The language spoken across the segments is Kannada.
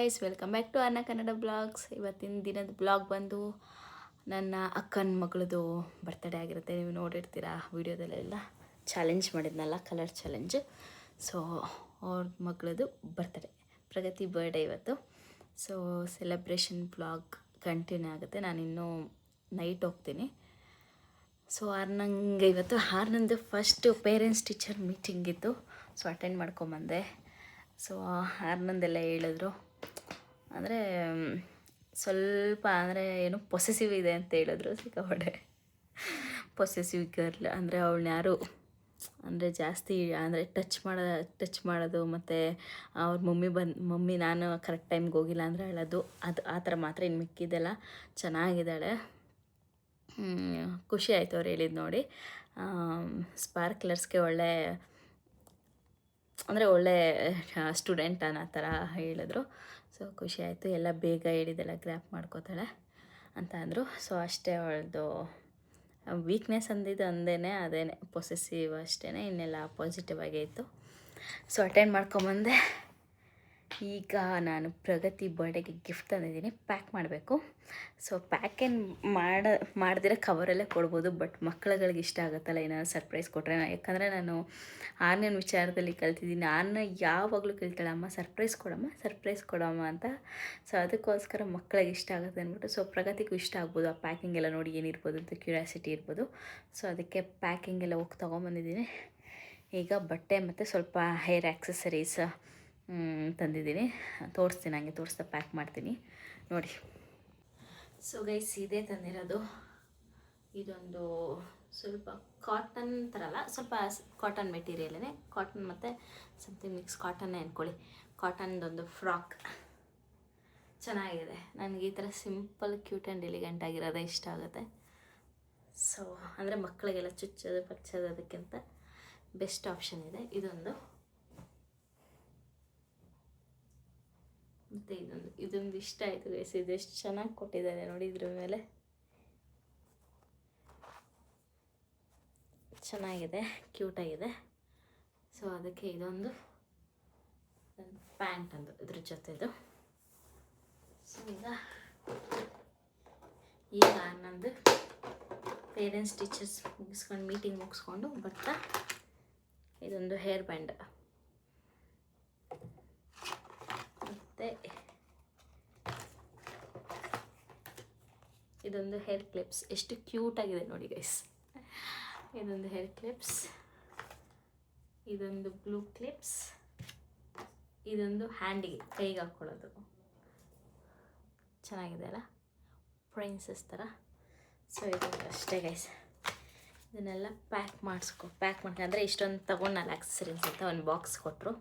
ಗೈಸ್, ವೆಲ್ಕಮ್ ಬ್ಯಾಕ್ ಟು ಅನ್ನ ಕನ್ನಡ ಬ್ಲಾಗ್ಸ್. ಇವತ್ತಿನ ದಿನದ ಬ್ಲಾಗ್ ಬಂದು ನನ್ನ ಅಕ್ಕನ ಮಗಳದು ಬರ್ತಡೇ ಆಗಿರುತ್ತೆ. ನೀವು ನೋಡಿರ್ತೀರ ವಿಡಿಯೋದಲ್ಲೆಲ್ಲ ಚಾಲೆಂಜ್ ಮಾಡಿದ್ನಲ್ಲ, ಕಲರ್ ಚಾಲೆಂಜ್. ಸೊ ಅವ್ರ ಮಗಳದು ಬರ್ತಡೇ, ಪ್ರಗತಿ ಬರ್ಡೇ ಇವತ್ತು. ಸೊ ಸೆಲೆಬ್ರೇಷನ್ ಬ್ಲಾಗ್ ಕಂಟಿನ್ಯೂ ಆಗುತ್ತೆ. ನಾನಿನ್ನೂ ನೈಟ್ ಹೋಗ್ತೀನಿ. ಸೊ ನಂಗೆ ಇವತ್ತು ನಂದು ಫಸ್ಟ್ ಪೇರೆಂಟ್ಸ್ ಟೀಚರ್ ಮೀಟಿಂಗ್ ಇತ್ತು. ಸೊ ಅಟೆಂಡ್ ಮಾಡ್ಕೊಂಬಂದೆ. ಸೊ ನಂದೆಲ್ಲ ಹೇಳಿದ್ರು, ಅಂದರೆ ಸ್ವಲ್ಪ ಅಂದರೆ ಏನು ಪೊಸೆಸಿವ್ ಇದೆ ಅಂತ ಹೇಳಿದ್ರು. ಸಿಕ್ಕಾಪಟ್ಟೆ ಪೊಸೆಸಿವ್ ಗರ್ಲ್, ಅಂದರೆ ಅವಳನ್ನ ಯಾರು ಅಂದರೆ ಜಾಸ್ತಿ ಅಂದರೆ ಟಚ್ ಮಾಡೋದು, ಮತ್ತು ಅವ್ರ ಮಮ್ಮಿ ನಾನು ಕರೆಕ್ಟ್ ಟೈಮ್ಗೆ ಹೋಗಿಲ್ಲ ಅಂದರೆ ಹೇಳೋದು, ಆ ಥರ ಮಾತ್ರ. ಇನ್ನು ಮಿಕ್ಕಿದ್ದೆಲ್ಲ ಚೆನ್ನಾಗಿದ್ದಾಳೆ. ಖುಷಿ ಆಯಿತು ಅವ್ರು ಹೇಳಿದ್ದು ನೋಡಿ. ಸ್ಪಾರ್ಕ್ಲರ್ಸ್ಗೆ ಒಳ್ಳೆ ಸ್ಟೂಡೆಂಟ್ ಅನ್ನೋ ಥರ ಹೇಳಿದ್ರು. ಸೊ ಖುಷಿ ಆಯಿತು. ಎಲ್ಲ ಬೇಗ ಹೇಳಿದೆಲ್ಲ ಗ್ರ್ಯಾಪ್ ಮಾಡ್ಕೋತಾಳೆ ಅಂತ ಅಂದರು. ಸೊ ಅಷ್ಟೇ, ಅವಳದು ವೀಕ್ನೆಸ್ ಅದೇನೆ ಪೊಸೆಸಿವ್ ಅಷ್ಟೇ, ಇನ್ನೆಲ್ಲ ಪಾಸಿಟಿವ್ ಆಗೇ ಇತ್ತು. ಸೊ ಅಟೆಂಡ್ ಮಾಡ್ಕೊಂಬಂದೆ. ಈಗ ನಾನು ಪ್ರಗತಿ ಬರ್ಡೇಗೆ ಗಿಫ್ಟ್ ತಂದಿದ್ದೀನಿ, ಪ್ಯಾಕ್ ಮಾಡಬೇಕು. ಸೊ ಪ್ಯಾಕೇನು ಮಾಡಿದ್ರೆ ಕವರಲ್ಲೇ ಕೊಡ್ಬೋದು, ಬಟ್ ಮಕ್ಕಳುಗಳಿಗೆ ಇಷ್ಟ ಆಗುತ್ತಲ್ಲ ಏನಾದ್ರು ಸರ್ಪ್ರೈಸ್ ಕೊಟ್ಟರೆ. ಯಾಕಂದರೆ ನಾನು ಆರ್ನ ವಿಚಾರದಲ್ಲಿ ಕಲ್ತಿದ್ದೀನಿ. ಆರ್ನ ಯಾವಾಗಲೂ ಕೇಳ್ತಾಳೆ, ಅಮ್ಮ ಸರ್ಪ್ರೈಸ್ ಕೊಡಮ್ಮ ಅಂತ. ಸೊ ಅದಕ್ಕೋಸ್ಕರ ಮಕ್ಕಳಿಗೆ ಇಷ್ಟ ಆಗುತ್ತೆ ಅಂದ್ಬಿಟ್ಟು. ಸೊ ಪ್ರಗತಿಗೂ ಇಷ್ಟ ಆಗ್ಬೋದು ಆ ಪ್ಯಾಕಿಂಗ್ ಎಲ್ಲ ನೋಡಿ, ಏನಿರ್ಬೋದು ಅಂತ ಕ್ಯೂರಿಯಾಸಿಟಿ ಇರ್ಬೋದು. ಸೊ ಅದಕ್ಕೆ ಪ್ಯಾಕಿಂಗ್ ಎಲ್ಲ ಹೋಗಿ ತೊಗೊಂಬಂದಿದ್ದೀನಿ. ಈಗ ಬಟ್ಟೆ ಮತ್ತು ಸ್ವಲ್ಪ ಹೇರ್ ಆ್ಯಕ್ಸಸರೀಸ್ ತಂದಿದ್ದೀನಿ, ತೋರಿಸ್ತೀನಿ. ಹಂಗೆ ತೋರಿಸ್ತಾ ಪ್ಯಾಕ್ ಮಾಡ್ತೀನಿ ನೋಡಿ. ಸೊ ಗೈಸ್, ಇದೇ ತಂದಿರೋದು. ಇದೊಂದು ಸ್ವಲ್ಪ ಕಾಟನ್ ಥರ ಅಲ್ಲ, ಸ್ವಲ್ಪ ಕಾಟನ್ ಮೆಟೀರಿಯಲೇ, ಕಾಟನ್ ಮತ್ತು ಸಮಥಿಂಗ್ ಮಿಕ್ಸ್ ಕಾಟನ್ನೇ ಅಂದ್ಕೊಳ್ಳಿ. ಕಾಟನ್ದೊಂದು ಫ್ರಾಕ್ ಚೆನ್ನಾಗಿದೆ. ನನಗೆ ಈ ಥರ ಸಿಂಪಲ್ ಕ್ಯೂಟ್ ಆ್ಯಂಡ್ ಎಲಿಗೆಂಟ್ ಆಗಿರೋದೇ ಇಷ್ಟ ಆಗುತ್ತೆ. ಸೊ ಅಂದರೆ ಮಕ್ಕಳಿಗೆಲ್ಲ ಪಚ್ಚೋದು ಅದಕ್ಕಿಂತ ಬೆಸ್ಟ್ ಆಪ್ಷನ್ ಇದೆ ಇದೊಂದು. ಮತ್ತು ಇದೊಂದು ಇಷ್ಟ ಆಯಿತು ಗೈಸ್. ಇದು ಎಷ್ಟು ಚೆನ್ನಾಗಿ ಕೊಟ್ಟಿದ್ದಾರೆ ನೋಡಿ, ಇದ್ರ ಮೇಲೆ ಚೆನ್ನಾಗಿದೆ, ಕ್ಯೂಟಾಗಿದೆ. ಸೊ ಅದಕ್ಕೆ ಇದೊಂದು ಪ್ಯಾಂಟ್ ಅಂದು ಇದ್ರ ಜೊತೆದು. ಸೊ ಈಗ ನಂದು ಪೇರೆಂಟ್ಸ್ ಟೀಚರ್ಸ್ ಮೀಟಿಂಗ್ ಮುಗಿಸ್ಕೊಂಡು ಬರ್ತಾ ಇದೊಂದು ಹೇರ್ ಬ್ಯಾಂಡ್, ಮತ್ತು ಇದೊಂದು ಹೇರ್ ಕ್ಲಿಪ್ಸ್. ಎಷ್ಟು ಕ್ಯೂಟಾಗಿದೆ ನೋಡಿ ಗೈಸ್. ಇದೊಂದು ಹೇರ್ ಕ್ಲಿಪ್ಸ್, ಇದೊಂದು ಬ್ಲೂ ಕ್ಲಿಪ್ಸ್, ಇದೊಂದು ಹ್ಯಾಂಡಿಗೆ ಕೈಗೆ ಹಾಕ್ಕೊಳ್ಳೋದು. ಚೆನ್ನಾಗಿದೆ ಅಲ್ಲ, ಪ್ರಿನ್ಸಸ್ ಥರ. ಸೊ ಇದೊಂದು ಅಷ್ಟೇ ಗೈಸ್. ಇದನ್ನೆಲ್ಲ ಪ್ಯಾಕ್ ಮಾಡ್ಕೊಂಡು ಅಂದರೆ ಇಷ್ಟೊಂದು ತೊಗೊಂಡು 4 ಆಕ್ಸಸರೀಸ್ ಅಂತ ಒಂದು ಬಾಕ್ಸ್ ಕೊಟ್ಟರು.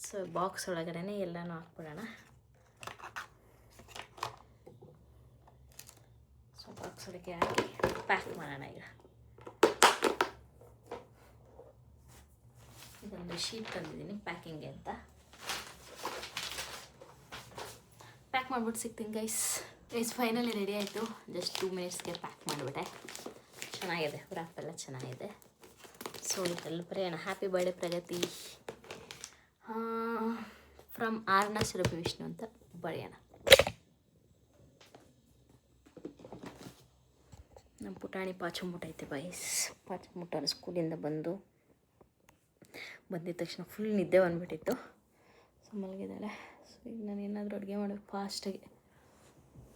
ಸೊ ಬಾಕ್ಸ್ ಒಳಗಡೆ ಎಲ್ಲನೂ ಹಾಕ್ಬಿಡೋಣ. ಸೊ ಬಾಕ್ಸ್ ಒಳಗೆ ಹಾಕಿ ಪ್ಯಾಕ್ ಮಾಡೋಣ. ಈಗ ಇದೊಂದು ಶೀಟ್ ತಂದಿದ್ದೀನಿ ಪ್ಯಾಕಿಂಗ್ಗೆ ಅಂತ. ಪ್ಯಾಕ್ ಮಾಡಿಬಿಟ್ಟು ಸಿಗ್ತೀನಿ ಗೈಸ್. ಫೈನಲಿ ರೆಡಿ ಆಯಿತು. ಜಸ್ಟ್ 2 ಮಿನಿಟ್ಸ್ಗೆ ಪ್ಯಾಕ್ ಮಾಡಿಬಿಟ್ಟೆ. ಚೆನ್ನಾಗಿದೆ, ವ್ರಾಪೆಲ್ಲ ಚೆನ್ನಾಗಿದೆ. ಸೊ ಇದೆಲ್ಲ ಬರೆಯೋಣ, ಹ್ಯಾಪಿ ಬರ್ಡೇ ಪ್ರಗತಿ ಫ್ರಮ್ ಆರ್ನ ಸುರಭಿ ವಿಷ್ಣು ಅಂತ ಬರೆಯೋಣ. ನಮ್ಮ ಪುಟಾಣಿ ಪಾಚುಮುಟ ಐತೆ ಬಾಯ್ಸ್. ಪಾಚುಮುಟ ಸ್ಕೂಲಿಂದ ಬಂದಿದ್ದ ತಕ್ಷಣ ಫುಲ್ ನಿದ್ದೆ ಬಂದುಬಿಟ್ಟಿತ್ತು. ಸೊ ಮಲಗಿದ್ದಾಳೆ. ಸೊ ಈಗ ನಾನು ಏನಾದರೂ ಅಡುಗೆ ಮಾಡಬೇಕು ಫಾಸ್ಟಾಗಿ.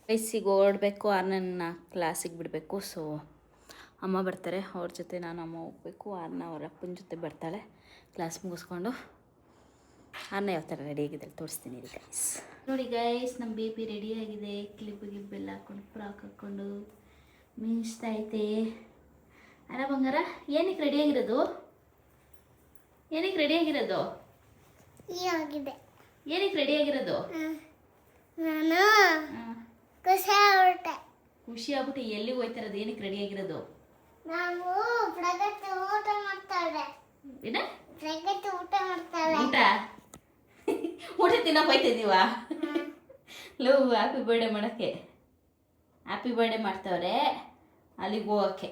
ವಯಸ್ಸಿಗೆ ಓಡಬೇಕು, ಆರ್ನನ್ನ ಕ್ಲಾಸಿಗೆ ಬಿಡಬೇಕು. ಸೊ ಅಮ್ಮ ಬರ್ತಾರೆ, ಅವ್ರ ಜೊತೆ ಅಮ್ಮ ಹೋಗಬೇಕು. ಆರ್ನ ಅವ್ರ ಅಪ್ಪನ ಜೊತೆ ಬರ್ತಾಳೆ ಕ್ಲಾಸ್ ಮುಗಿಸ್ಕೊಂಡು. ಆರ್ನ ಯಾವ ಥರ ರೆಡಿಯಾಗಿದ್ದಾಳೆ ತೋರಿಸ್ತೀನಿ ರೀ ಗೈಸ್. ನೋಡಿ ಗೈಸ್, ನಮ್ಮ ಬೇಬಿ ರೆಡಿಯಾಗಿದೆ. ಗಿಬ್ಬೆಲ್ಲ ಹಾಕ್ಕೊಂಡು ಫ್ರಾಕ್ ಹಾಕ್ಕೊಂಡು ಮೀನಿಸ್ತೈತೆ. ಅಲ್ಲ ಬಂಗಾರ, ಏನಕ್ಕೆ ರೆಡಿಯಾಗಿರೋದು? ಏನಕ್ಕೆ ರೆಡಿಯಾಗಿರೋದು? ನಾನು ಖುಷಿ ಆಗ್ಬಿಟ್ಟು ಎಲ್ಲಿಗೆ ಹೋಯ್ತಿರೋದು? ಏನಕ್ಕೆ ರೆಡಿಯಾಗಿರೋದು? ನಾವು ಪ್ರಗತಿ ಊಟ ಮಾಡ್ತಾಳೆ. ಏನ ಪ್ರಗತಿ ಊಟ ಮಾಡ್ತಾಳೆ. ಊಟ ತಿನ್ನಕ್ಕೆ ಹೋಯ್ತಿದ್ದೀವಾ? ಲವ್ ಹ್ಯಾಪಿ ಬರ್ಡೇ ಮಾಡೋಕ್ಕೆ. ಹ್ಯಾಪಿ ಬರ್ಡೇ ಮಾಡ್ತಾವ್ರೆ, ಅಲ್ಲಿಗೆ ಹೋಗೋಕ್ಕೆ.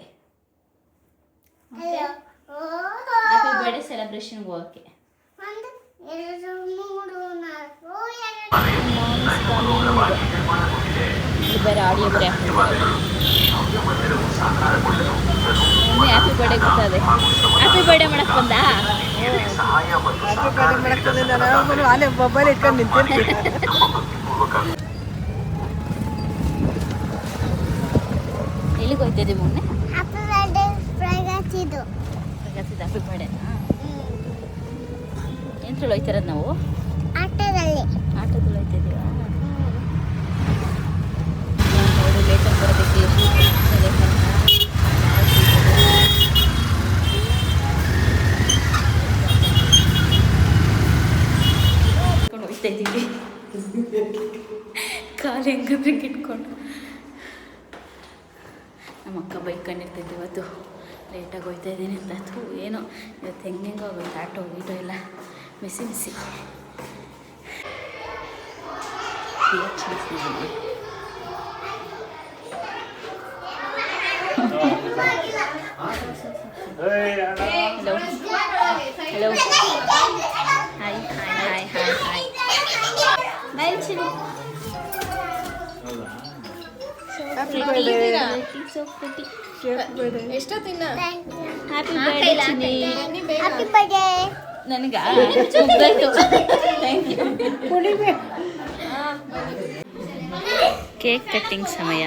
ಹ್ಯಾಪಿ ಬರ್ಡೇ ಸೆಲೆಬ್ರೇಷನ್ಗೆ ಹೋಗೋಕ್ಕೆ. 2 3 4 ಇದು ಬೇರೆ ಆಡಿಯೋ ಬೇರೆ ಹ್ಯಾಪಿ ಬರ್ಡೇ ಗೊತ್ತದೆ. ಹ್ಯಾಪಿ ಬರ್ಡೇ ಮಾಡಕ್ ಬಂದ. ಆನೆ ಮೊಬೈಲ್ ಇಟ್ಕೊಂಡು ನಿಂತಿರ್ತೀನಿ. ಎಲ್ಲಿಗೆ ಹೋಗ್ತಿದ್ದೀವಿ ಮೊನ್ನೆ? ಹ್ಯಾಪಿ ಬರ್ಡೇ ಪ್ರಗತಿದು. ಹ್ಯಾಪಿ ಬರ್ಡೇನಾ? ಎಂಟ್ರಲ್ಲಿ ಹೋಗ್ತಿರೋದು ನಾವು? ಆಟದಲ್ಲಿ ಹೋಗ್ತಿದ್ದೀವ? ನೋಡಿ ಲೇಟಾಗಿ ಬರೋದಕ್ಕೆ ಎಷ್ಟು ಹೋಗ್ತಾ ಇದ್ದೀವಿ. ಕಾಲು ಹೆಂಗಂದ್ರೆ ಕಿಟ್ಕೊಂಡು ನಮ್ಮ ಅಕ್ಕ ಬೈಕ್ ಕಂಡಿರ್ತಿದ್ದೆ ಇವತ್ತು ಲೇಟಾಗಿ ಹೋಗ್ತಾ ಇದ್ದೀನಿ ಅಂತ. ಅದು ಏನೋ ಇವತ್ತು ಹೆಂಗೆಂಗೋ ಆಗೋಯ್ತು. ಆಟೋ ಗೀಟೋ ಎಲ್ಲ ಮಿಸಿ ಹಲೋ ಹಾಯ್ ಎಷ್ಟೊತ್ತಿನ ಹ್ಯಾಪಿ ಬರ್ಡೇ ಹ್ಯಾಪಿ ಬರ್ಡೇ ನನಗ ಕೇಕ್ ಕಟ್ಟಿಂಗ್ ಸಮಯ.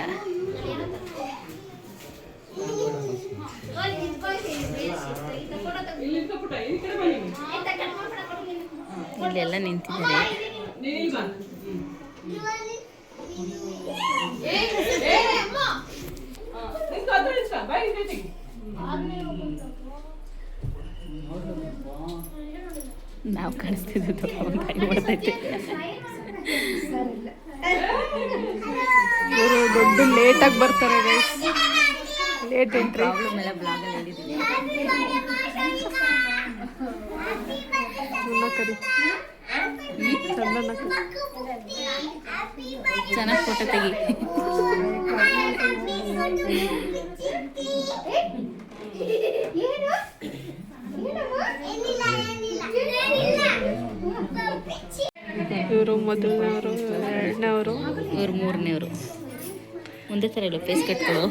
ಇಲ್ಲೆಲ್ಲ ನಿಂತಿದ್ದಾರೆ. ನಾವು ಕಾಣಿಸ್ತಿದ್ದು ಬರ್ತೈತೆ. ಇವರು ದೊಡ್ಡ ಲೇಟಾಗಿ ಬರ್ತಾರೆ ಗೈಸ್. Late entry. ಪ್ರಾಬ್ಲಮ್ ಎಲ್ಲ ಬ್ಲಾಗಲ್ಲಿ ಹೇಳಿದ್ದೀವಿ. ಕರಿ ಚೆನ್ನಾಗಿ ಫೋಟೋ ತೆಗಿ. ಇವರು ಮೊದಲನೇವರು, ಎರಡನೇವರು, ಇವ್ರು ಮೂರನೇವರು. ಒಂದೇ ಥರ ಇಲ್ಲ ಫೇಸ್ ಕಟ್ಗಳು.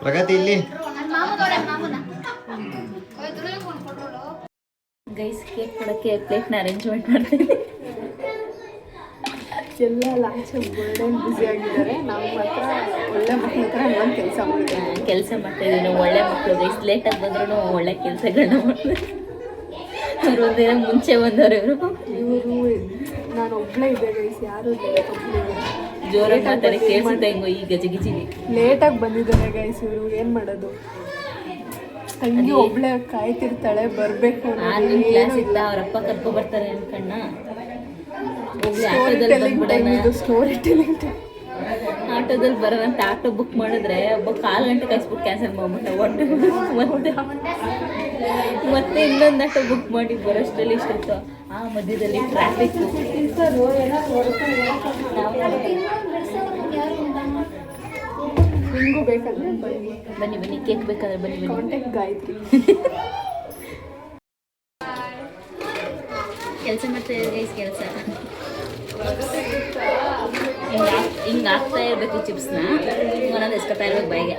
ಪ್ರಗತಿ ಇಲ್ಲಿ ಗೈಸ್ ಕೇಕ್ ಕೊಡೋಕ್ಕೆ ಪ್ಲೇಟ್ನ ಅರೇಂಜ್ಮೆಂಟ್ ಮಾಡ್ತೀವಿ. ಎಲ್ಲ ಲಾಂಚ್ ಬರ್ಡೇ ಬ್ಯುಸಿ ಆಗಿದ್ದಾರೆ. ನಾವು ಮಾತ್ರ ಒಳ್ಳೆ ಮಕ್ಕಳ ಹತ್ರ ಒಂದು ಕೆಲಸ ಮಾಡಿದ್ದೇವೆ. ಕೆಲಸ ಮಾಡ್ತಾಯಿದ್ದೀವಿ ನಾವು. ಒಳ್ಳೆ ಮಕ್ಕಳು ಗೈಸ್. ಲೇಟಾಗಿ ಬಂದ್ರೂ ಒಳ್ಳೆ ಕೆಲಸಗಳನ್ನ ಮಾಡ್ತೀವಿ. ಇವರು ಒಂದಿನ ಮುಂಚೆ ಬಂದವರು. ಇವರು ನಾನು ಒಬ್ಬಳೇ ಇದ್ದೆ ಗೈಸ್, ಯಾರು ಕಂಪ್ನಿಗೆ. ಜೋರಾಗಿ ಮಾತಾಡಿ ಕೇಳಿಸುತ್ತೆ ಹೆಂಗೋ ಈ ಗಜಿಗಿಜಿಗೆ. ಲೇಟಾಗಿ ಬಂದಿದ್ದಾರೆ ಗೈಸ್. ಇವರು ಏನು ಮಾಡೋದು? ತಂಗಿ ಒಬ್ಳೆ ಕಾಯ್ತಿರ್ತಾಳೆ ಬರಬೇಕು. ಆನ್ಲೈನ್ ಕ್ಲಾಸ್ ಇತ್ತ ಅವರಪ್ಪ ಕರ್ಕೊ ಬರ್ತಾರೆ ಅನ್ಕಣ್ಣ. ಹೋಗಿ ಆಟೋದಲ್ಲಿ ಬಂದ್ಬಿಡೋಣ. ಸ್ಟೋರಿ ಟೆಲಿಂಗ್ ಆಟೋದಲ್ಲಿ ಬರೋಣಂತ ಆಟೋ ಬುಕ್ ಮಾಡಿದ್ರೆ ಒಬ್ಬ 4 ಗಂಟೆ ಕಾಯಿಸ್ಬಿಟ್ಟು ಕ್ಯಾನ್ಸಲ್ ಮಾಡ್ಬಿಟ್ಟೆ. ಮತ್ತೆ ಇನ್ನೊಂದು ಆಟೋ ಬುಕ್ ಮಾಡಿ ಬರೋಷ್ಟರಲ್ಲಿ ಇಷ್ಟಿತ್ತು. ಆ ಮಧ್ಯದಲ್ಲಿ ಟ್ರಾಫಿಕ್. ನಿಮಗೂ ಬೇಕಾದ್ರೆ ಬನ್ನಿ ಕೇಕ್ ಬೇಕಾದ್ರೆ ಬನ್ನಿ. ಕಾಂಟ್ಯಾಕ್ಟ್ ಗಾಯತ್ರಿ. ಕೆಲಸ ಮಾಡ್ತಾ ಗೈಸ್. ಕೆಲಸ ಹಿಂಗೆ ಹಾಕ್ತಾ ಇರಬೇಕು ಚಿಪ್ಸ್ನ. ಒಂದೊಂದು ಎಸ್ಕೊತಾ ಇರ್ಬೇಕು ಬಾಯಿಗೆ.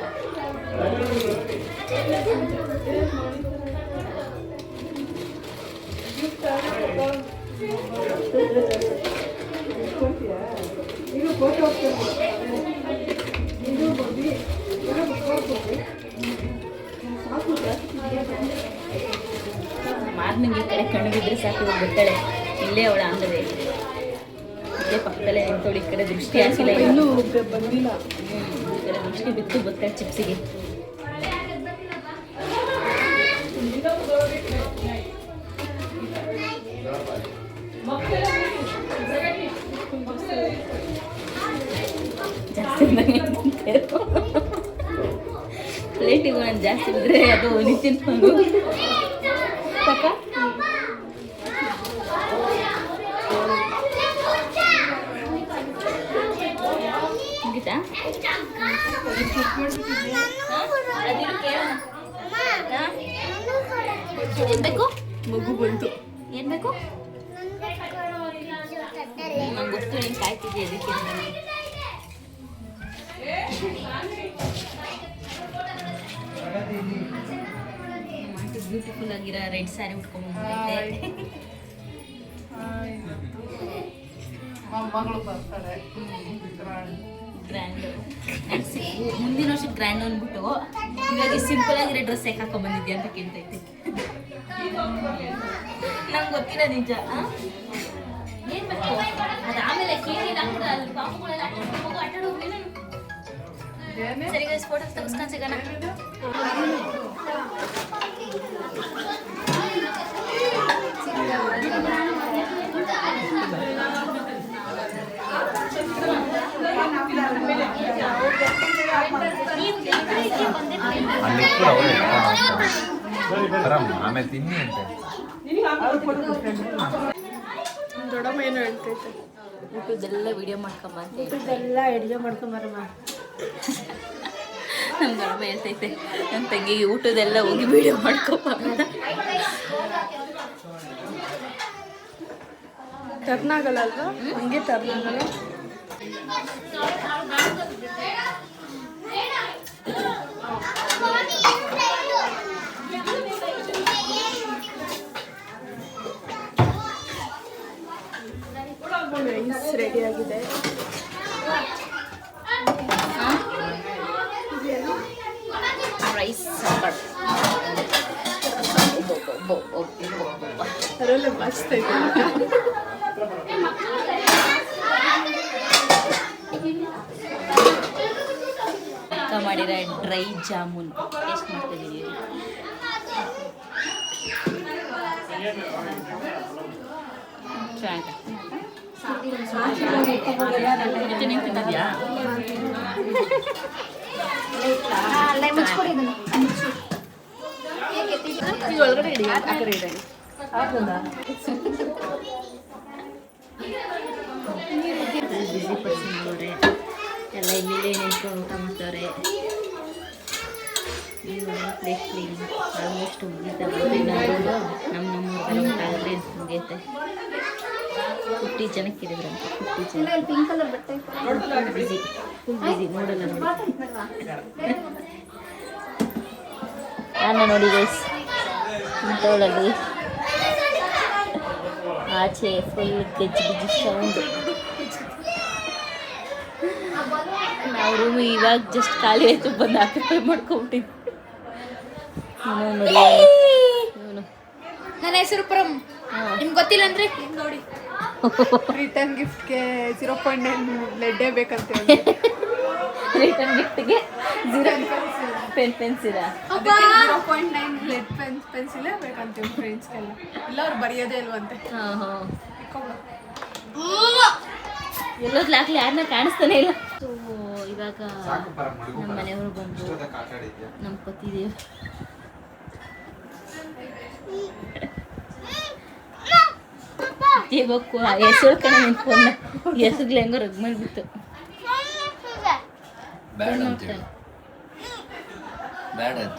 ಮಾರ್ನಿಂಗ್ ಈ ಕಡೆ ಕಣ್ಣು ಬಿದ್ದರೆ ಸಾಕು ಬರ್ತಾಳೆ. ಇಲ್ಲೇ ಅವಳ ಅಂಗದೆ ಇಲ್ಲೇ ಪಕ್ಕದಲ್ಲೇ ನಿಂತವಳು. ಈ ಕಡೆ ದೃಷ್ಟಿ ಹಾಕಿಲ್ಲ, ಇನ್ನೂ ಬಂದಿಲ್ಲ. ಈ ಕಡೆ ದೃಷ್ಟಿ ಬಿತ್ತು ಬರ್ತಾಳೆ ಚಿಪ್ಸಿಗೆ. ಜಾಸ್ತಿ ಪ್ಲೇಟಿಗೆ ಒಂದು ಜಾಸ್ತಿ ಬಿದ್ದರೆ ಅದು ನಿಂತಿನ ಪಕ್ಕ ಗೀತಾ ಏನ್ ಬೇಕು? ಮಗು ಬಂತು. ಏನ್ ಬೇಕು? ನಂಗೆ ಗೊತ್ತು ನೀನು ಕಾಯ್ತಿದ್ದೆ ಅದಕ್ಕೆ. ಬ್ಯೂಟಿಫುಲ್ ಆಗಿರೋ ರೆಡ್ ಸ್ಯಾರಿ ಉಟ್ಕೊಂಡ್ಬಂದೈತೆ. ಮಗಳು ಬರ್ತಾರೆ. ಗ್ರ್ಯಾಂಡ್ ಮುಂದಿನ ವರ್ಷ ಗ್ರ್ಯಾಂಡ್ ಅಂದ್ಬಿಟ್ಟು ಇವಾಗ ಸಿಂಪಲ್ ಆಗಿರೋ ಡ್ರೆಸ್ ಯಾಕೆ ಹಾಕೊಂಡ್ ಬಂದಿದ್ಯಾ ಅಂತ ಕೇಳ್ತೈತೆ. ನಂಗೆ ಗೊತ್ತಿಲ್ಲ ನಿಜ. ಏನ್ ಬೇಕು ಅದು ಆಮೇಲೆ ಕೇಳಿ ನಮ್ಗೆ ಅಲ್ಲಿ ಪಾಪುಗಳೆಲ್ಲ ಆಟಾಡೋಗ್ಲಿ. ಸರಿ ಗೈಸ್, ಫೋಟೋ ತೆಗೆಸ್ಕೊಂಡು ಸಿಗೋಣ. ಆಮೇಲೆ ತಿನ್ನಿ ಅಂತ ದೊಡ್ಡಮ್ಮ ಏನೋ ಹೇಳ್ತೈತೆ. ಊಟದೆಲ್ಲ ವಿಡಿಯೋ ಮಾಡ್ಕೊಂಬ ಅಂತ ಊಟದೆಲ್ಲ ಅಡುಗೆ ಮಾಡ್ಕೊಂಬರಮ್ಮ. ನಮ್ಮ ದೊಡ್ಡಮ್ಮ ಹೇಳ್ತೈತೆ ನನ್ನ ತಂಗಿಗೆ ಊಟದೆಲ್ಲ ಹೋಗಿ ವಿಡಿಯೋ ಮಾಡ್ಕೊಂಬ ಅಂತ. ಟರ್ನ್ ಆಗಲ್ಲ ಅಲ್ವಾ? ಹಂಗೆ ಟರ್ನ್ ಆಗಲ್ಲ. ರೈಸ್ ರೆಡಿ ಆಗಿದೆ. ರೈಸ್ ಸಾಂಬಾರ್ ಅದರಲ್ಲೇ ಬಾಚ್ತೈತೆ. ಮಾಡಿರೋ ಡ್ರೈ ಜಾಮೂನ್ ಟೇಸ್ಟ್ ಮಾಡ್ತಿದ್ದೀವಿ. ತಿಂತಿದ್ಯಾ? ಇದು ಒಳಗಡೆ ಇಡಿ, ಆ ಕಡೆ ಇಡಿ. ಬಿಸಿ ಪರ್ಸನ್ ಅವರೇ ಎಲ್ಲ ಇಲ್ಲಿಲ್ಲೇ ನಿಂತ್ಕೊಂಡು ಊಟ ಮಾಡ್ತವ್ರೆ. ಪ್ಲೇಟ್ ಕ್ಲೀನ್ ಆಲ್ಮೋಸ್ಟ್ ಮುಗಿತಾವೆ. ನಮ್ಮೂರಿಗೆಲ್ಲ ಊಟ ಆಗಲಿ ಅಂತ ಮುಗಿಯುತ್ತೆ. 50 ಜನಕ್ಕೆ ಇರಿದ್ರಂತೆ. 50 ಜನ ಬಿಸಿ ಫುಲ್ ಬಿಸಿ. ನೋಡಲ್ಲ ನೋಡಿ ನಾನು ನೋಡಿ ಗೈಸ್ ಇಂಥವಳಲ್ಲಿ ಆಚೆ ಫುಲ್ ಗೆಜ್ಜಿ ಸೌಂಡು. ನಾವು ರೂಮು ಇವಾಗ ಜಸ್ಟ್ ಖಾಲಿ ಆಯಿತು, ಬಂದು ಆಕ್ಯುಪೈ ಮಾಡ್ಕೊಂಬಿಟ್ಟಿದ್ವಿ. ನೋಡಿ ಇವನು ನನ್ನ ಹೆಸರು ಪ್ರಮ್. ನಿಮ್ಗೆ ಗೊತ್ತಿಲ್ಲ ಅಂದ್ರೆ ನೋಡಿ. ರಿಟರ್ನ್ ಗಿಫ್ಟ್ಗೆ 0.9 ಲೆಡ್ಡೇ ಬೇಕಂತ ರಿಟರ್ನ್ ಗಿಫ್ಟ್ಗೆ 0 ಪೆನ್ಸಿಲ 0.9 ಲೆಡ್ ಪೆನ್ಸಿಲೇ ಬೇಕಂತೀವಿ ಫ್ರೆಂಡ್ಸ್ಗೆಲ್ಲ. ಇಲ್ಲ ಅವ್ರು ಬರೆಯೋದೇ ಇಲ್ವಂತೆ. ಹಾಂ ಹಾಂ ಎಲ್ಲೋದ್ಲು ಹಾಕ್ಲಿ ಯಾರನ್ನ ಕಾಣಿಸ್ತಾನೆ ಇಲ್ಲ. ಸೊ ಇವಾಗ ನಮ್ಮ ಮನೆಯವರು ಬಂದು ನಮ್ಮ ಪತಿದೇವ್ ಇವಾಗ ಹೆಸರು ಕಣ ನಿಂತ್ಕೊಂಡ ಹೆಸರುಗಳು ಹೆಂಗೋ ರಗ್ ಮಾಡಿಬಿಟ್ಟು ಬ್ಯಾಡ ಅಂತೇಳಿ ಬ್ಯಾಡ ಅಂತ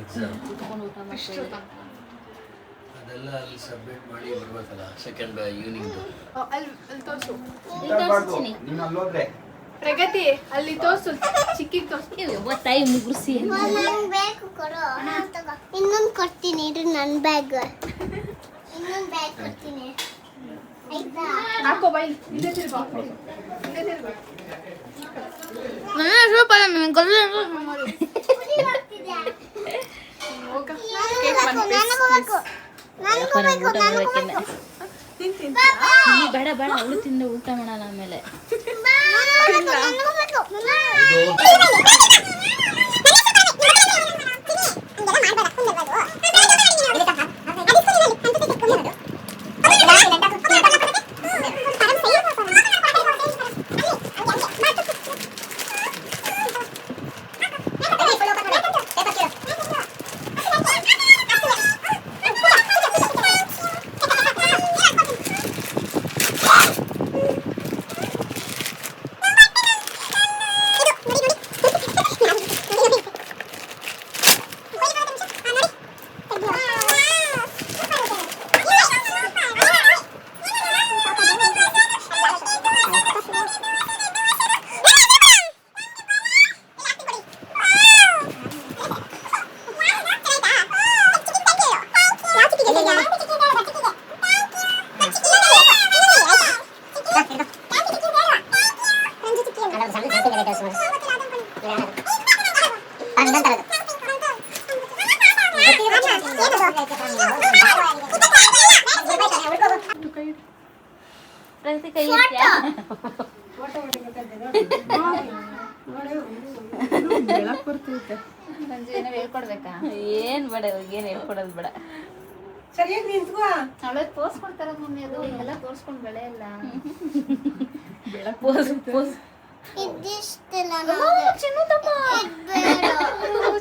ಎಕ್ಸಾಮ್ ಊಟ ಮಾಡ್ತಾರೆ. ಅದೆಲ್ಲ ಅಲ್ಲಿ ಸಬ್ಮಿಟ್ ಮಾಡಿ ಬರ್ಬೇಕಲ್ಲ ಸೆಕೆಂಡ್ ಈವ್ನಿಂಗ್ದು. ಅಲ್ಲಿ ತೋರಿಸು ಪ್ರಗತಿ ಅಲ್ಲಿ ತೋರ್ಸು, ಚಿಕ್ಕಿಗೆ ತೋರ್ಸು. ತಾಯಿ ಮುಗುರ್ಸಿ ಬೇಕು ಕೊಡು. ಇನ್ನೊಂದು ಕೊಡ್ತೀನಿ, ಇದು ನನ್ನ ಬ್ಯಾಗ್. ಹಾಕೋ ಬೈ ಇಲ್ಲೇ ತಿರ್ಗೋ ಇಲ್ಲೇ ತಿರ್ಗೋ ಹೋಗ ಕೇಕ್ ಒನ್ ಪೀಸ್ ಬೇಡ ಬೇಡ ಅವಳು ತಿಂದು ಊಟ ಮಾಡೋಣ ಆಮೇಲೆ. ಪ್ರತಿ ಕೈ ಇಟ್ಯಾ? ಬೆಳಕ್ ಬರ್ತೈತೆ. ಸಂಜೆ ಏನೋ ಹೇಳ್ಕೊಡ್ಬೇಕಾ? ಏನ್ ಬೇಡ ಇವಾಗೇನು ಹೇಳ್ಕೊಡೋದು ಬೇಡ. ಸರಿಯಾಗಿ ನಿಂತ್ಕೋ. ಅವಳೇ ತೋರ್ಸ್ಕೊಡ್ತಾರ ಮಮ್ಮಿ, ಅದು ಹಿಂಗೆಲ್ಲ ತೋರ್ಸ್ಕೊಂಡ್ ಬೆಳೆ ಇಲ್ಲ. ಪೋಸ್ ಪೋಸ್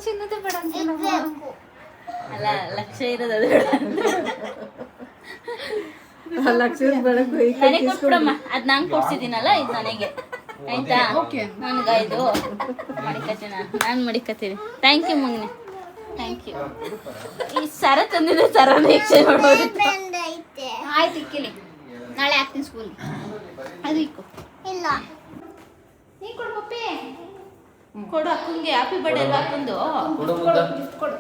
ಚಿನ್ನದ ಬೇಡ ಅಂತ ಅಲ್ಲ ಲಕ್ಷ್ಯ ಇರೋದು ಅದು ಬೇಡ. ಲಕ್ಷದ ಬೆಳಕು ಈ ಕೈ ನನಗೆ ಕೊಟ್ಬಿಡಮ್ಮ, ಅದ್ ನಾನು ಕೊಡ್ಸಿದ್ದೀನಲ್ಲ ಇದು ನನಗೆ ಆಯ್ತಾ? ನನ್ಗ ಇದು ಮಡಿಕತ್ತೀನಿ, ನಾನು ಮಡಿಕತ್ತೀನಿ. ಥ್ಯಾಂಕ್ ಯು ಮಗನೆ, ಥ್ಯಾಂಕ್ ಯು. ಈ ಸರ ತಂದಿದ್ದೆ ಸರನ ಎಕ್ಸ್ಚೇಂಜ್ ಮಾಡ್ಬೋದು. ಆಯ್ತು ಇಕ್ಕಿಲಿ, ನಾಳೆ ಹಾಕ್ತೀನಿ ಸ್ಕೂಲ್. ಅದು ಇಕ್ಕು. ಇಲ್ಲ ನೀ ಕೊಡು ಪಪ್ಪಿ. ಕೊಡು ಅಕ್ಕಂಗೆ, ಹ್ಯಾಪಿ ಬರ್ಡೇ ಅಲ್ವಾ ಅಕ್ಕಂದು? ಕೊಡು.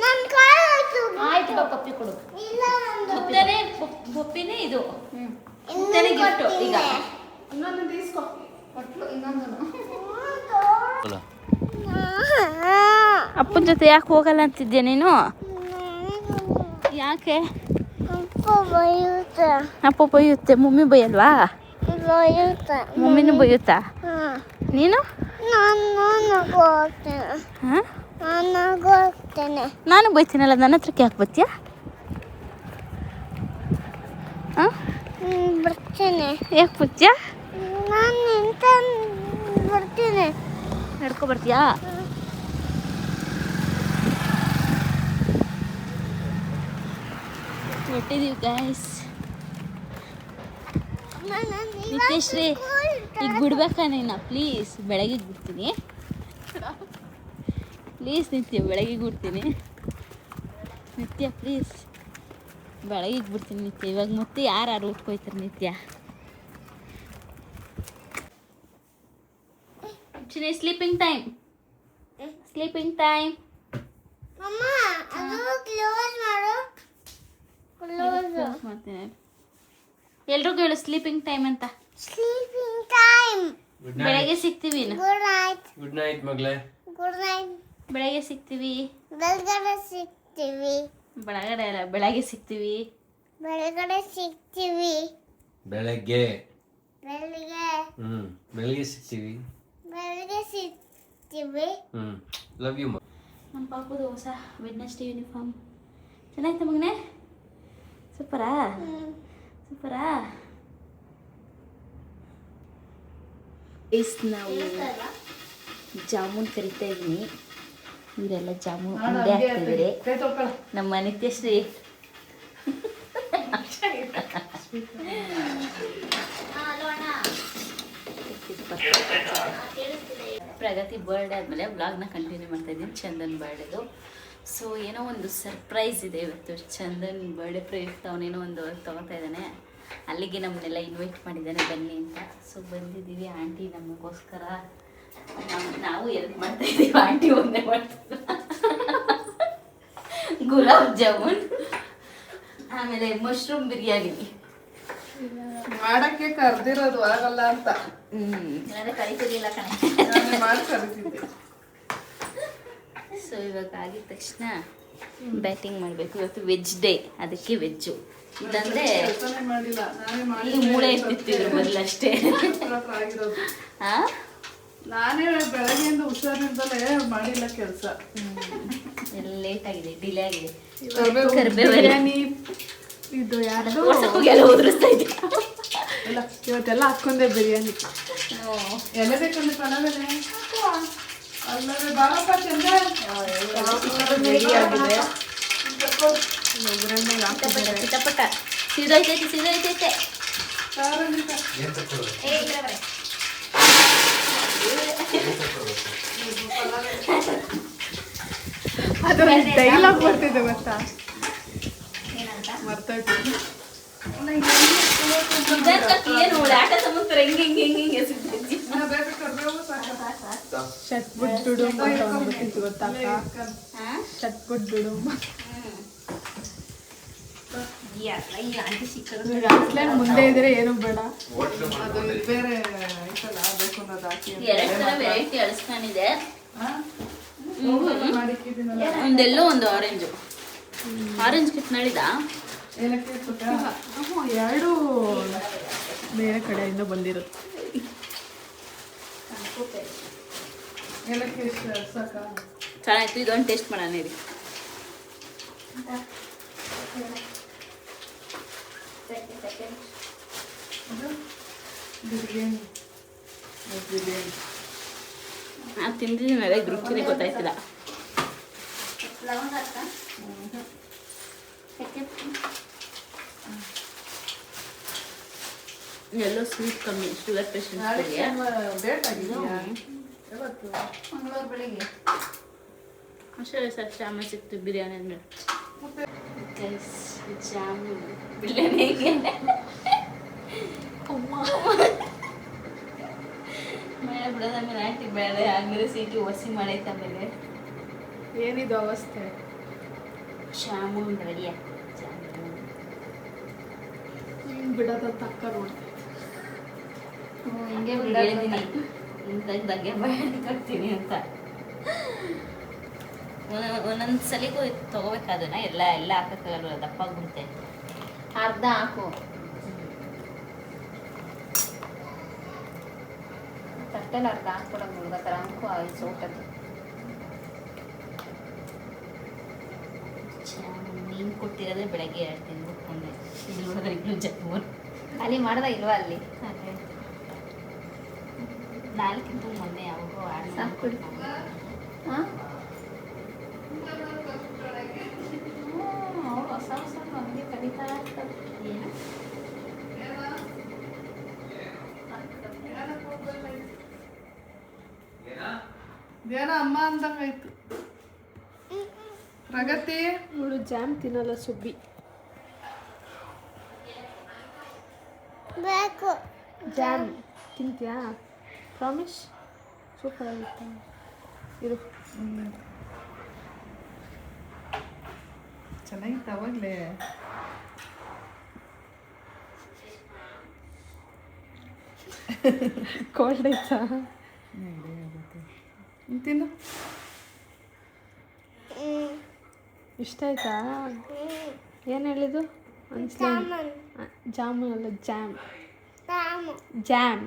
ನನ್ನ ಕಾಲು ಆಯ್ತು. ಆಯ್ತು ಬಾ ಪಪ್ಪಿ ಕೊಡು. ಇಲ್ಲ ನಂದು ಮುತ್ತನೇ ಬೊಪ್ಪಿನೇ ಇದು ಮುತ್ತನೇ ಗಿಫ್ಟು. ಈಗ ಇನ್ನೊಂದು ಇಸ್ಕೋ. ಕೊಟ್ಲು ಇನ್ನೊಂದು. ಅಪ್ಪನ ಜೊತೆ ಯಾಕೆ ಹೋಗಲ್ಲ ಅಂತಿದ್ಯಾ ನೀನು? ಯಾಕೆ? ಅಪ್ಪ ಬೈಯುತ್ತೆ, ಮಮ್ಮಿ ಬೈಯಲ್ವಾ? ಮಮ್ಮಿನೂ ಬೈಯುತ್ತಾ? ನೀನು? ಹಾಂ, ನಾನು ಬೈತೀನಲ್ಲ, ನನ್ನ ಹತ್ರಕ್ಕೆ ಯಾಕೆ ಬರ್ತೀಯ? ಹಾಂ, ಬರ್ತೀನಿ. ಯಾಕೆ ಬರ್ತೀಯ? ನಾನು ನಿಂತ ಬರ್ತೀನಿ. ನಡ್ಕೊ ಬರ್ತೀಯಾ? ಹೊಟ್ಟಿದೀವಿ ಗೈಸ್. ನಿತ್ಯಶ್ರೀ ಈಗ ಬಿಡ್ಬೇಕಾ ನೀನು? ಪ್ಲೀಸ್, ಬೆಳಗ್ಗೆ ಬಿಡ್ತೀನಿ. ಪ್ಲೀಸ್ ನಿತ್ಯ, ಬೆಳಗ್ಗೆ ಬಿಡ್ತೀನಿ. ನಿತ್ಯ ಪ್ಲೀಸ್, ಬೆಳಗ್ಗೆ ಬಿಡ್ತೀನಿ ನಿತ್ಯ. ಇವಾಗ ಮತ್ತೆ ಯಾರು ಉಟ್ಕೊಯ್ತಾರೆ ನಿತ್ಯ? Sleeping time, sleeping time. ಅಮ್ಮ ಅದು ಕ್ಲೋಸ್ ಮಾಡು. ಕ್ಲೋಸ್ ಮಾಡ್ತೀನಿ. ಎಲ್ರಿಗೂ ಹೇಳು ಸ್ಲೀಪಿಂಗ್ ಟೈಮ್ ಅಂತ. Sleeping time. ಬೆಳಗ್ಗೆ ಸಿಗ್ತೀವಿ. Good night. ಗುಡ್ ನೈಟ್ ಮಗಳೇ. Good night. ಬೆಳಗ್ಗೆ ಸಿಗ್ತೀವಿ. ಬೆಳಗಡೆ ಸಿಗ್ತೀವಿ. ಬೆಳಗಡೆ ಅಲ್ಲ, ಬೆಳಗ್ಗೆ ಸಿಗ್ತೀವಿ. ಬೆಳಗಡೆ ಸಿಗ್ತೀವಿ. ಬೆಳಗ್ಗೆ. ಬೆಳಿಗ್ಗೆ. ಬೆಳಗ್ಗೆ ಸಿಗ್ತೀವಿ. ಬೆಳಗ್ಗೆ ಸಿಗ್ತೀವಿ. Love you. ನಮ್ಮ ಪಾಪದು ಹೊಸ ವೆಡ್ನೆಸ್ಡೇ ಯೂನಿಫಾರ್ಮ್ ಚೆನ್ನಾಯ್ತಾ ಮಗನೇ? ಸೂಪರಾ? ಸೂಪರಾ? ನಾವು ಜಾಮೂನ್ ಕರಿತಾ ಇದ್ದೀನಿ. ಇವರೆಲ್ಲ ಜಾಮೂನ್ ಉಂಡೆ ಹಾಕ್ತಿದ್ದಾರೆ. ನಮ್ಮ ನಿತ್ಯಶ್ರೀ ಪ್ರಗತಿ ಬರ್ಡೇ ಆದಮೇಲೆ ವ್ಲಾಗ್ನ ಕಂಟಿನ್ಯೂ ಮಾಡ್ತಾ ಇದ್ದೀನಿ. ಚಂದನ್ ಬರ್ಡೇದು. ಸೊ ಏನೋ ಒಂದು ಸರ್ಪ್ರೈಸ್ ಇದೆ ಇವತ್ತು. ಚಂದನ್ ಬರ್ಡೇ ಪ್ರಯುಕ್ತ ಅವನೇನೋ ಒಂದು ತೊಗೊತಾ ಇದ್ದಾನೆ. ಅಲ್ಲಿಗೆ ನಮ್ಮನ್ನೆಲ್ಲ ಇನ್ವೈಟ್ ಮಾಡಿದ್ದಾನೆ ಬನ್ನಿ ಅಂತ. ಸೊ ಬಂದಿದ್ದೀವಿ. ಆಂಟಿ ನಮಗೋಸ್ಕರ ನಾವು ಎಲ್ಪ್ ಮಾಡ್ತಾ ಇದ್ದೀವಿ. ಆಂಟಿ ಒಂದೇ ಮಾಡ್ತಾರೆ. ಗುಲಾಬ್ ಜಾಮೂನ್, ಆಮೇಲೆ ಮಶ್ರೂಮ್ ಬಿರಿಯಾನಿ. ಮಾಡಕ್ಕೆ ಕರ್ದಿರೋದು ಆಗಲ್ಲ ಅಂತ ಏನಾದ್ರೆ ಕರಿತಿರ್ಲಿಲ್ಲ ಕಣೆ. ನಾನೇ ಮಾಡಿ ಕರಿತಿದ್ದೆ. ಸೊ ಇವಾಗ ಆಗಿದ ತಕ್ಷಣ ಬ್ಯಾಟಿಂಗ್ ಮಾಡಬೇಕು. ಇವತ್ತು ವೆಜ್ ಡೇ, ಅದಕ್ಕೆ ವೆಜ್ಜು. ಇದಂದ್ರೆ ಕೆಲ್ಸನೇ ಮಾಡಿಲ್ಲ, ನಾನೇ ಮಾಡಿ ಇಲ್ಲಿ ಮೂಳೆ ಇರ್ತಿದ್ರು ಮೊದಲಷ್ಟೇ. ಆಗಿರೋದು. ಹಾ, ನಾನೇ ಬೆಳಗ್ಗೆಯಿಂದ ಹುಷಾರಿಲ್ದಲೇ ಮಾಡಿಲ್ಲ ಕೆಲಸ. ಎಲ್ಲ ಲೇಟ್ ಆಗಿದೆ, ಡಿಲೇ ಆಗಿದೆ. ಬಿರಿಯಾನಿ ಇದು ಯಾರ್ದು ಎಲ್ಲ ಉದುರಿಸ್ತಾ ಇದ್ದೆ. ಇಲ್ಲ, ಇವತ್ತೆಲ್ಲ ಹಾಕೊಂಡೆ ಬಿರಿಯಾನಿ. ಎಲ್ಲ ಬೇಕಂದ್ರೆ ಪಲಾವೆಲೆ ಅಲ್ಲವೇ ಬಾರಪ್ಪ ಚಂದ. ರೆಡಿ ಆಗಿದೆ. ಒಗ್ಗರಣೆಗೆ ಹಾಕಿದ್ದಾರೆ. ಚಿಟಪಟ ಸಿದೋಯ್ತೈತೆ ಸಿದೋಯ್ತೈತೆ. ಏನು ತಕ್ಕೊಳ್ಬೇಕು? ಏ ಈ ಕಡೆ ಬರ್ರಿ. ಅದು ಡೈಲಾಗ್ ಬರ್ತಿದೆ ಗೊತ್ತಾ, ಏನಂತ? ಮರ್ತೋಯ್ತು. ಏನು ಆಟ ಸಮುದ್ರ ಹಿಂಗೆ ಹಿಂಗೆ ಹಿಂಗೆ ಹಿಂಗೆ ಎಸಿದ್ವಿ. ಚಟ್ಪುಟ್ ಡುಡುಂಬ ಅಂತ ಒಂದು ಬರ್ತಿತ್ತು ಗೊತ್ತಾ ಅಕ್ಕ? ಚಟ್ಪುಟ್ ಡುಡುಂಬ. ಈ ಆಂಟಿ ಸಿಕ್ಕರು ರಾತ್ರಿ ಮುಂದೆ ಇದ್ರೆ ಏನು ಬೇಡ, ಅದು ಬೇರೆ ಐತಲ್ಲ ಬೇಕು ಅನ್ನೋದು ಹಾಕಿ ಎರಡು ಥರ ವೆರೈಟಿ ಅಳಿಸ್ಕೊಂಡಿದೆ. ಮಾಡಿಕ್ಕಿದ್ದೀನಲ್ಲ. ಒಂದೆಲ್ಲೋ ಒಂದು ಆರೆಂಜು. ಆರೆಂಜ್ ಕಿತ್ನಳಿದ ಏಲಕ್ಕಿ ಸುತ್ತ ಎರಡು ಬೇರೆ ಕಡೆಯಿಂದ ಬಂದಿರುತ್ತೆ. ಏಲಕ್ಕಿ ಸಾಕ. ಚೆನ್ನಾಗಿತ್ತು. ಇದೊಂದು ಟೇಸ್ಟ್ ಮಾಡೋಣ ರೀ. ಬಿರಿಯಾನಿ ಬಿರಿಯಾನಿ ನಾನು ತಿಂದಿದ್ದೀನಲ್ಲ, ರುಚಿನೇ ಗೊತ್ತಾಯ್ತಿಲ್ಲ. ಲವಂಗ ಹಾಕ. ಎಲ್ಲೋ ಸ್ವೀಟ್ ಕಮ್ಮಿ, ಶುಗರ್ ಪೇಷಂಟ್ಸ್ಗೆ. ಬೇಕಾಗಿದೆಯಾ ಯಾವತ್ತು? ಮಂಗಳೂರು ಬೆಳಿಗ್ಗೆ ಅಷ್ಟೇ ಸರ್, ಆಮೇಲೆ ಸಿಕ್ತು ಬಿರಿಯಾನಿ ಅಂದರೆ. ಜಾಮೂನ್ ಬಿರಿಯಾನಿಗೆ ಮೇಲೆ ಬಿಡೋದ ಆಮೇಲೆ ಆಂಟಿ ಬೇಳೆ ಆದ್ಮೇಲೆ ಸೀಟಿ ಒಸಿ ಮಾಡೈತೆ. ಆಮೇಲೆ ಏನಿದು ಅವಸ್ಥೆ? ಜಾಮೂನ್ ರೆಡಿಯ. ಬಿಡೋದ ತಕ್ಕ ನೋಡ್ತೀನಿ. ಹಿಂಗೆ ಹೇಳಿದ್ದೀನಿ ಇಂಥದ್ದಾಗೆ ಬಾಯಲ್ಲಿ ಕಟ್ತೀನಿ ಅಂತ. ಒಂದೊಂದು ಸಲಿಗೂ ತೊಗೋಬೇಕಾದನ್ನ ಎಲ್ಲ ಎಲ್ಲ ಹಾಕೋಕ್ಕಾಗಲ್ಲ, ದಪ್ಪ ಆಗುತ್ತೆ. ಅರ್ಧ ಹಾಕು. ತಟ್ಟೆಲ್ಲ ಅರ್ಧ ಹಾಕ್ಕೊಡಂಗೆ ಹುಡುಗ ಥರ ಅಂಕು ಆಯ್ತು ಸೋಟದ್ದು. ನೀನು ಕೊಟ್ಟಿರೋದೇ ಬೆಳಗ್ಗೆ 2 ತಿಂದ್ಬಿಟ್ಕೊಂಡೆ. ಇದು ನೋಡಿದ್ರೆ ಇನ್ನು ಜಾಮೂನ್ ಖಾಲಿ ಮಾಡ್ದ ಇಲ್ವಾ ಅಲ್ಲಿ? 4 ಮೊನ್ನೆ ಯಾವಾಗೋ ಸಾಕು. ಹಾಂ ಅವ್ರು ಹೊಸ ಹೊಸ ನಮಗೆ ಕಲಿತಾ ಇರ್ತಾರೆ. ಏನು ಏನೋ ಅಮ್ಮ ಅಂದಂಗಾಯ್ತು. ಪ್ರಗತಿ ಇವಳು ಜಾಮ್ ತಿನ್ನಲ್ಲ ಸುಬ್ಬಿ. ಜಾಮ್ ತಿಂತೀಯಾ? ಪ್ರಾಮಿಸ್? ಸೂಪರ್ ಆಗುತ್ತೆ ಇರು. ಚೆನ್ನಾಗಿತ್ತು ಅವಾಗಲೇ. ಕೋಲ್ಡ್ ಆಯ್ತಾ? ತಿನ್ನು. ಇಷ್ಟ ಆಯ್ತಾ? ಏನು ಹೇಳಿದ್ದು? ಜಾಮೂನ್ ಅಲ್ಲ, ಜಾಮ್. ಜಾಮ್.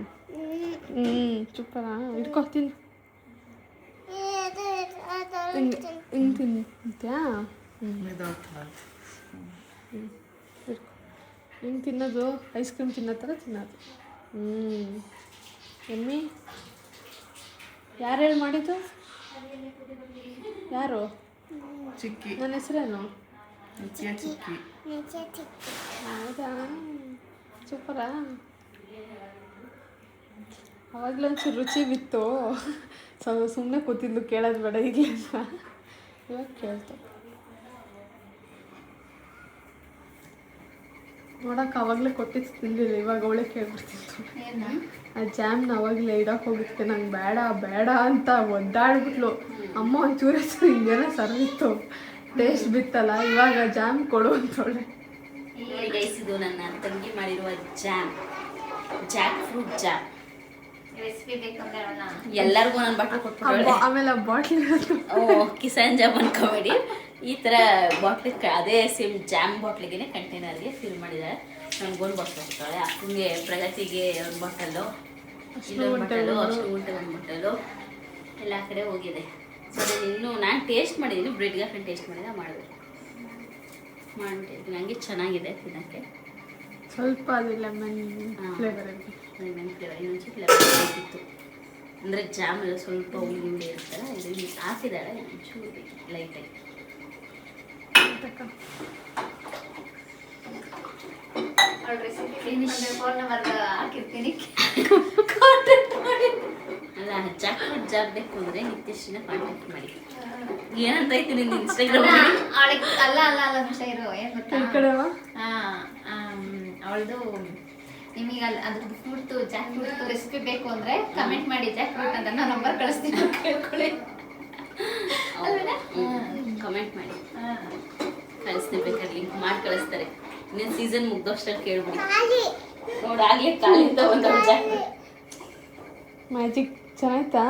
ಸೂಪರಾ? ಇಟ್ಕೋ ತಿನ್ನು. ಹಿಂಗೆ ತಿಂತೀಯಾ? ಹಿಂಗೆ ತಿನ್ನೋದು ಐಸ್ ಕ್ರೀಮ್ ತಿನ್ನೋ ಥರ ತಿನ್ನೋದು. ಎಮ್ಮಿ ಯಾರು ಹೇಳಿ ಮಾಡಿದ್ದು? ಯಾರು? ಚಿಕ್ಕಿ. ನನ್ನ ಹೆಸರೇನು? ಚಿಕ್ಕಿ. ಹೌದಾ? ಸೂಪರಾ? ಅವಾಗಲೂ ಒಂಚೂರು ರುಚಿ ಬಿತ್ತು. ಸುಮ್ಮನೆ ಕೂತಿದ್ಲು, ಕೇಳೋದು ಬೇಡ ಈಗಲೇ ಅಂತ. ಇವಾಗ ಕೇಳ್ತು. ನೋಡೋಕೆ ಅವಾಗಲೇ ಕೊಟ್ಟಿದ್ದು ತಿಂದಿಲ್ಲ, ಇವಾಗ ಅವಳೇ ಕೇಳ್ಬಿಡ್ತಿತ್ತು. ಆ ಜಾಮ್ನ ಅವಾಗಲೇ ಇಡೋಕೆ ಹೋಗಿದ್ಕೆ ನಂಗೆ ಬೇಡ ಬೇಡ ಅಂತ ಒದ್ದಾಡ್ಬಿಟ್ಲು. ಅಮ್ಮ ಒಂಚೂರು ಹಿಂಗೇನೋ ಸರ್ವಿತ್ತು. ಟೇಸ್ಟ್ ಬಿತ್ತಲ್ಲ ಇವಾಗ ಜಾಮ್ ಕೊಡು ಅಂತೊಳ್ಳೆ. ನೋಡಿ ಗೈಸ್, ಇದು ನನ್ನ ತಂಗಿ ಮಾಡಿರುವ jam, Jack fruit jam. Recipe ಬೇಕಂದ್ರೆ ಎಲ್ಲರಿಗೂ ನಾನು ಬಟ್ಲು ಕೊಟ್ಬಿಟ್ಟು ಆಮೇಲೆ ಬಾಟ್ಲಿ ಕಿಸಾನ್ ಜಾಮ್ ಅನ್ಕೋಬೇಡಿ. ಈ ಥರ ಬಾಟ್ಲಿ ಅದೇ ಸೇಮ್ ಜಾಮ್ ಬಾಟ್ಲಿಗೆ ಕಂಟೈನರ್ಗೆ ಫಿಲ್ ಮಾಡಿದ್ದಾಳೆ. ನನಗೊಂದು ಬಾಟ್ಲು ಕೊಡ್ತಾಳೆ, ಅಕ್ಕಂಗೆ ಪ್ರಗತಿಗೆ ಒಂದು ಬಾಟಲು, ಇಲ್ಲೊಂದು ಬಾಟಲು, ಅಷ್ಟು ಗುಂಟೆ ಒಂದು ಬಾಟಲು, ಎಲ್ಲ ಕಡೆ ಹೋಗಿದೆ. ಸೊ ಅದನ್ನು ಇನ್ನೂ ನಾನು ಟೇಸ್ಟ್ ಮಾಡಿದ್ದೀನಿ, ಬ್ರೆಡ್ಗೆ ಹಾಕೊಂಡು ಟೇಸ್ಟ್ ಮಾಡಿದ ಮಾಡಬೇಕು ಮಾಡಿಬಿಟ್ಟು ನನಗೆ ಚೆನ್ನಾಗಿದೆ ತಿನ್ನೋಕ್ಕೆ. ಸ್ವಲ್ಪ ಅದು ಲೆಮನ್ ಫ್ಲೇವರ್ ಲೆಮನ್ ಫ್ಲೇವರ್ ಇನ್ನೊಂದು ಲೆಮನ್ ಬೇಕಿತ್ತು, ಅಂದರೆ ಜಾಮ್ ಎಲ್ಲ ಸ್ವಲ್ಪ ಹುಳಿ ಹುಳಿ ಇರ್ತಾರೆ. ಇದು ಹಾಕಿದ್ದಾಳೆ ಒಂಚೂರು ಲೈಟಾಗಿ. ಅವ್ಳ ರೆಸಿಪಿ ಫೋನ್ ನಂಬರ್ ಹಾಕಿರ್ತೀನಿ. ಅಲ್ಲ, ಜಾಕ್ ಫ್ರೂಟ್ ಜಾಮ್ ಬೇಕು ಅಂದರೆ ನಿತ್ಯಶ್ರೀನ ಕಾಂಟ್ಯಾಕ್ಟ್ ಮಾಡಿ. ಏನಂತ ಐತಿ ನಿನ್ನ ಇನ್ಸ್ಟಾಗ್ರಾಮ್? ಅವಳಿಗೆ ಅಲ್ಲ ಅಲ್ಲ ಅಲ್ಲ ನಿಮಿಷ ಇರು. ಏನು ಗೊತ್ತಾ, ಅವಳದು ನಿಮಗೆ ಅದ್ರದ್ದು ಫ್ರೂಟ್ ಜಾಕ್ ಫ್ರೂಟ್ ರೆಸಿಪಿ ಬೇಕು ಅಂದರೆ ಕಮೆಂಟ್ ಮಾಡಿ ಜಾಕ್ ಫ್ರೂಟ್ ಅಂತ ನಾನು ನಂಬರ್ ಕಳಿಸ್ತೀನಿ, ಕೇಳ್ಕೊಳ್ಳಿ. ಕಮೆಂಟ್ ಮಾಡಿ ಕಳಿಸ್ತೀನಿ, ಬೇಕಾದ್ರೆ ಲಿಂಕ್ ಮಾಡಿ ಕಳಿಸ್ತಾರೆ. ಇನ್ನೇನು ಸೀಸನ್ ಮುಗ್ದೋಷ್ಟಲ್ಲಿ ಕೇಳ್ಬಿಡಿ. ನೋಡಾಗಲೇ ಕಾಲಿಂದ ಒಂದು ಜಾಕ್ ಫ್ರೂಟ್ ಮ್ಯಾಜಿಕ್ ಚೆನ್ನಾಯ್ತಾ?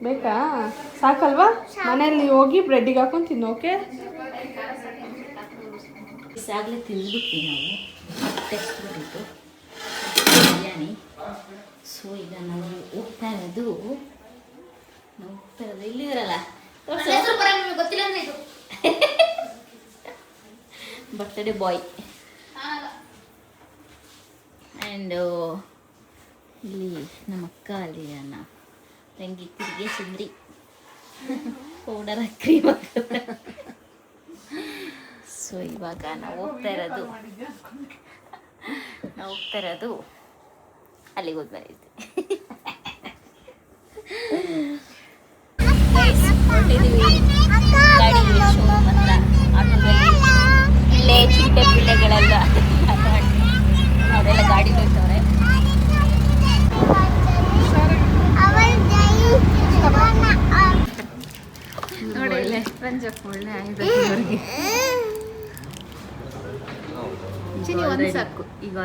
ಬೇಕಾ? ಸಾಕಲ್ವಾ? ಮನೆಯಲ್ಲಿ ಹೋಗಿ ಬ್ರೆಡ್ಡಿಗೆ ಹಾಕೊಂಡು ತಿನ್ನು. ಓಕೆ, ಸಾಗಲೇ ತಿಂದ್ಬಿಟ್ವಿ ನಾವು, ಟೆಸ್ಟ್ ಮಾಡಿದ್ದು ಬಿರಿಯಾನಿ. ಸೊ ಈಗ ನಾವು ಹೋಗ್ತಾ ಇರೋದು ಇಲ್ಲಿರಲ್ಲ ಗೊತ್ತಿಲ್ಲ ಅಂದ್ರೆ ಇದು ಬರ್ತ್ಡೇ ಬಾಯ್. ಆ್ಯಂಡ್ ಇಲ್ಲಿ ನಮ್ಮ ಅಕ್ಕ, ಅಲ್ಲಿ ನನ್ನ ತಂಗಿ ತಿರುಗಿ ಸುಂದ್ರಿ ಪೌಡರ್ ಕ್ರೀಮ್ ಹಾಕಿದ್ರೆ. ಸೊ ಇವಾಗ ನಾವು ಹೋಗ್ತಾ ಇರೋದು ಅಲ್ಲಿಗೆ ಹೋಗಿ ಬಂದಿದ್ದೆ. ಗಾಡಿ ಶೋರೂಮ್ ಹತ್ರ ಆಟೋದಲ್ಲಿ ಇಲ್ಲೇ ಚಿಟ್ಟೆ ಪಿಳ್ಳೆಗಳೆಲ್ಲ ಅವರೆಲ್ಲ ಗಾಡಿ ಹೋಗ್ತವ್ರೆ. ನೋಡಿ ಒಳ್ಳೆ ಆಗಿದೆ ಅವ್ರಿಗೆ. ಒಂದು ಸಾಕು ಈಗ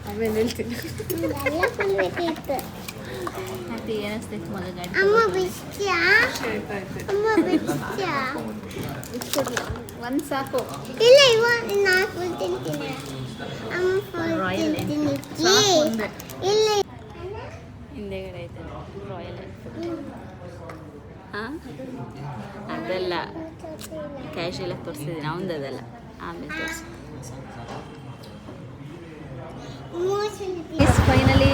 ಆಮೇಲೆ ಹೇಳ್ತೀನಿ. ಮತ್ತೆ ಏನಿಸ್ತೈತೆ ಮಗ ಗಾಡಿ ಒಂದು ಸಾಕು. ರಾಯಲ್ ಹಿಂದೆಗಡೆ ಐತೆ ರಾಯಲ್ ಎನ್ಫೀಲ್ಡ್. ಹಾಂ, ಅದೆಲ್ಲ ಕ್ಯಾಶುಯಲಾಗಿ ತೋರಿಸಿದ್ದೀನಿ, ಅವನದು ಅದೆಲ್ಲ ಆಮೇಲೆ ತೋರಿಸಿ. ಫೈನಲಿ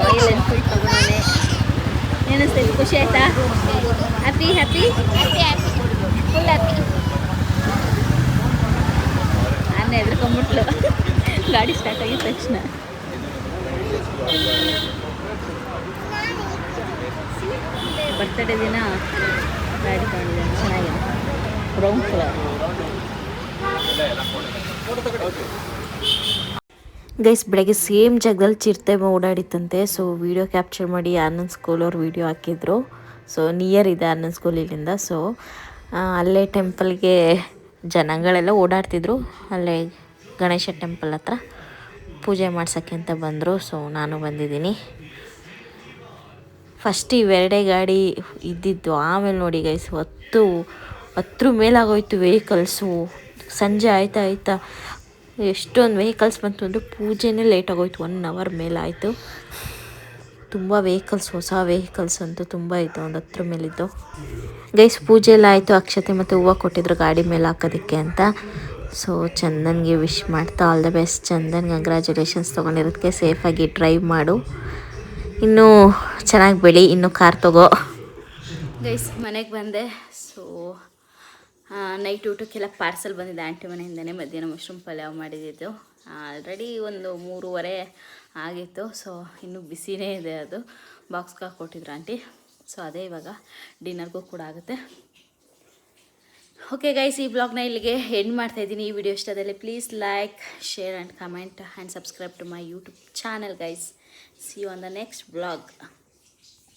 ರಾಯಲ್ ಎನ್ಫೀಲ್ಡ್ ತಗೊಂಡೆ. ಏನಿಸ್ತೈತೆ? ಖುಷಿ ಆಯ್ತಾ? Happy happy full happy. ನಾನು ಹೆದ್ರ್ಕೊಂಬಿಟ್ಲು ಗಾಡಿ ಸ್ಟಾರ್ಟ್ ಆಗಿದ ತಕ್ಷಣ. ಬರ್ತಡೇ ದಿನ ಗಾಡಿ ತಗೊಂಡಿದ್ದಾನೆ, ಚೆನ್ನಾಗಿದೆ, ಬ್ರೌನ್ ಕಲರ್. ಗೈಸ್, ಬೆಳಗ್ಗೆ ಸೇಮ್ ಜಾಗದಲ್ಲಿ ಚಿರತೆ ಓಡಾಡಿತ್ತಂತೆ. ಸೊ ವಿಡಿಯೋ ಕ್ಯಾಪ್ಚರ್ ಮಾಡಿ ಆನಂದ್ ಸ್ಕೂಲವ್ರು ವಿಡಿಯೋ ಹಾಕಿದ್ರು. ಸೊ ನಿಯರ್ ಇದೆ ಆನಂದ್ ಸ್ಕೂಲ್ ಇಲ್ಲಿಂದ. ಸೊ ಅಲ್ಲೇ ಟೆಂಪಲ್ಗೆ ಜನಗಳೆಲ್ಲ ಓಡಾಡ್ತಿದ್ರು. ಅಲ್ಲೇ ಗಣೇಶ ಟೆಂಪಲ್ ಹತ್ರ ಪೂಜೆ ಮಾಡ್ಸೋಕ್ಕೆ ಅಂತ ಬಂದರು. ಸೊ ನಾನು ಬಂದಿದ್ದೀನಿ. ಫಸ್ಟ್ ಇವೆರಡೇ ಗಾಡಿ ಇದ್ದಿದ್ದು, ಆಮೇಲೆ ನೋಡಿ ಗೈಸ್ ಹತ್ರ ಮೇಲಾಗೋಯ್ತು ವೆಹಿಕಲ್ಸು. ಸಂಜೆ ಆಯ್ತಾ ಎಷ್ಟೊಂದು ವೆಹಿಕಲ್ಸ್ ಬಂತು ಅಂದರೆ ಪೂಜೆನೇ ಲೇಟ್ ಆಗೋಯ್ತು, 1 hour ಮೇಲಾಯಿತು. ತುಂಬ ವೆಹಿಕಲ್ಸ್, ಹೊಸ ವೆಹಿಕಲ್ಸ್ ಅಂತೂ ತುಂಬ ಇತ್ತು, ಒಂದು 10 ಮೇಲಿದ್ದು. ಗೈಸ್ ಪೂಜೆ ಎಲ್ಲ ಆಯಿತು, ಅಕ್ಷತೆ ಮತ್ತು ಹೂವು ಕೊಟ್ಟಿದ್ರು ಗಾಡಿ ಮೇಲೆ ಹಾಕೋದಕ್ಕೆ ಅಂತ. ಸೊ ಚಂದನ್ಗೆ ವಿಶ್ ಮಾಡ್ತಾ all the best Chandan, congratulations. ತೊಗೊಂಡಿರೋದಕ್ಕೆ ಸೇಫಾಗಿ ಡ್ರೈವ್ ಮಾಡು, ಇನ್ನೂ ಚೆನ್ನಾಗಿ ಬೆಳಿ, ಇನ್ನೂ ಕಾರ್ ತಗೋ. ಗೈಸ್ ಮನೆಗೆ ಬಂದೆ. ಸೊ ನೈಟ್ ಊಟಕ್ಕೆಲ್ಲ ಪಾರ್ಸಲ್ ಬಂದಿದೆ ಆಂಟಿ ಮನೆಯಿಂದನೇ. ಮಧ್ಯಾಹ್ನ ಮಶ್ರೂಮ್ ಪಲಾವ್ ಮಾಡಿದ್ದು ಆಲ್ರೆಡಿ ಒಂದು 3:30 ಆಗಿತ್ತು. ಸೊ ಇನ್ನೂ ಬಿಸಿನೇ ಇದೆ, ಅದು ಬಾಕ್ಸ್ಗೆ ಕೊಟ್ಟಿದ್ರು ಆಂಟಿ. ಸೊ ಅದೇ ಇವಾಗ ಡಿನ್ನರ್ಗೂ ಕೂಡ ಆಗುತ್ತೆ. ಓಕೆ ಗೈಸ್, ಈ ಬ್ಲಾಗ್ನ ಇಲ್ಲಿಗೆ ಎಂಡ್ ಮಾಡ್ತಾಯಿದ್ದೀನಿ. ಈ ವಿಡಿಯೋ ಇಷ್ಟದಲ್ಲಿ please like, share and comment and subscribe to my YouTube channel guys. See you on the next blog.